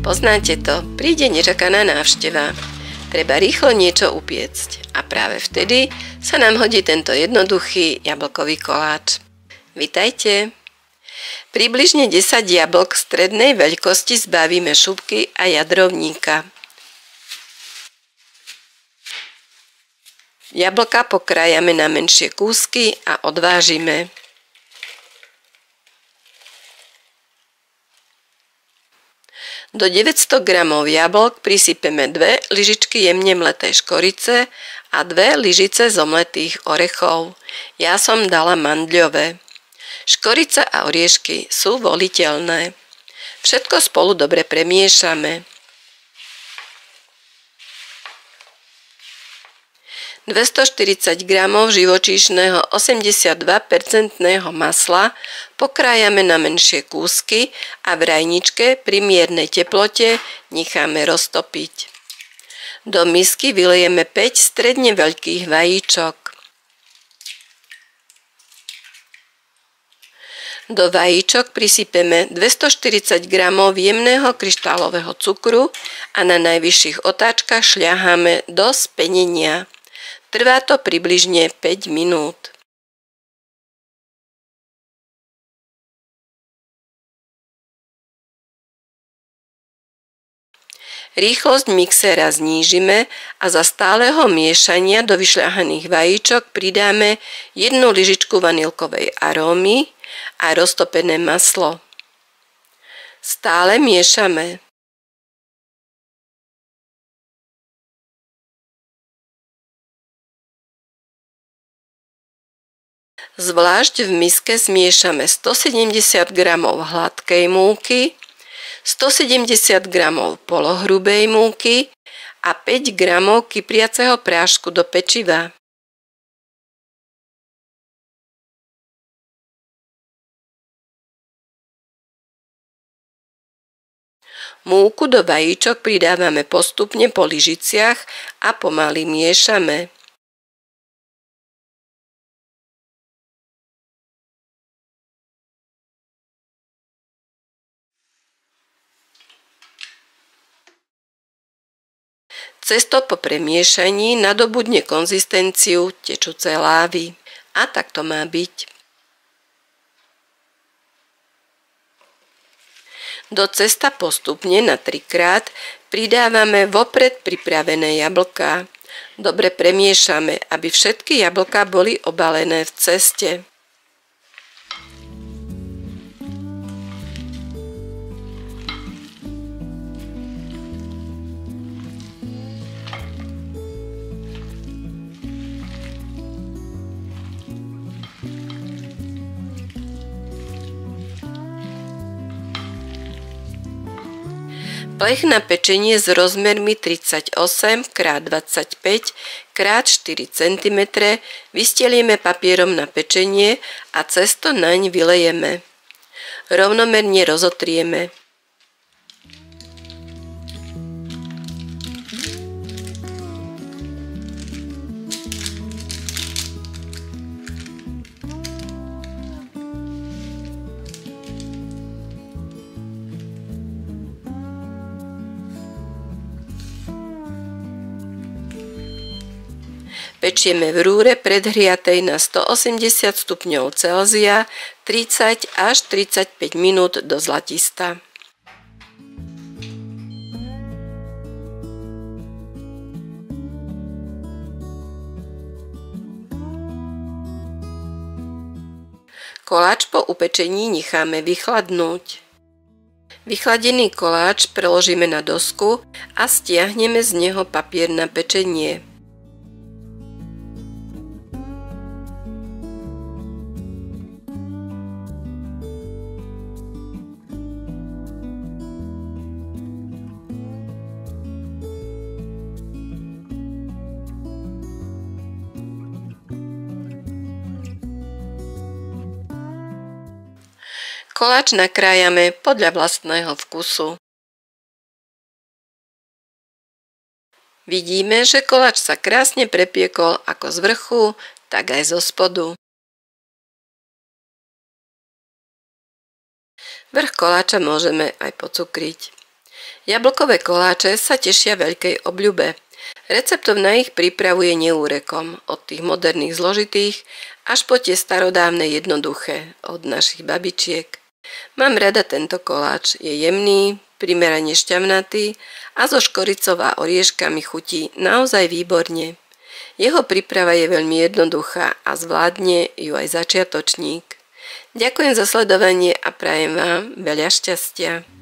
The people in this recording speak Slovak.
Poznáte to, príde nečakaná návšteva. Treba rýchlo niečo upiecť a práve vtedy sa nám hodí tento jednoduchý jablkový koláč. Vitajte! Približne 10 jablk strednej veľkosti zbavíme šupky a jadrovníka. Jablka pokrájame na menšie kúsky a odvážime. Do 900 g jablk prisypeme 2 lyžičky jemne mletej škorice a 2 lyžice zomletých orechov. Ja som dala mandľové. Škorica a oriešky sú voliteľné. Všetko spolu dobre premiešame. 240 g živočíšneho 82% masla pokrájame na menšie kúsky a v rajničke pri miernej teplote necháme roztopiť. Do misky vylejeme 5 stredne veľkých vajíčok. Do vajíčok prisypeme 240 g jemného kryštálového cukru a na najvyšších otáčkach šľaháme do spenenia. Trvá to približne 5 minút. Rýchlosť mixéra znížime a za stáleho miešania do vyšľahaných vajíčok pridáme 1 lyžičku vanilkovej arómy a roztopené maslo. Stále miešame. Zvlášť v miske zmiešame 170 g hladkej múky, 170 g polohrubej múky a 5 g kypriaceho prášku do pečiva. Múku do vajíčok pridávame postupne po lyžiciach a pomaly miešame. Cesto po premiešaní nadobudne konzistenciu tečúcej lávy. A tak to má byť. Do cesta postupne na 3-krát pridávame vopred pripravené jablká. Dobre premiešame, aby všetky jablká boli obalené v ceste. Plech na pečenie s rozmermi 38 x 25 x 4 cm vystelieme papierom na pečenie a cesto naň vylejeme. Rovnomerne rozotrieme. Pečieme v rúre predhriatej na 180 stupňov Celzia 30 až 35 minút do zlatista. Koláč po upečení necháme vychladnúť. Vychladený koláč preložíme na dosku a stiahneme z neho papier na pečenie. Koláč nakrájame podľa vlastného vkusu. Vidíme, že koláč sa krásne prepiekol ako z vrchu, tak aj zo spodu. Vrch koláča môžeme aj pocukriť. Jablkové koláče sa tešia veľkej obľube. Receptov na ich prípravu je neúrekom, od tých moderných zložitých až po tie starodávne jednoduché, od našich babičiek. Mám rada tento koláč, je jemný, primerane šťavnatý a so škoricou a orieškami chutí naozaj výborne. Jeho príprava je veľmi jednoduchá a zvládne ju aj začiatočník. Ďakujem za sledovanie a prajem vám veľa šťastia.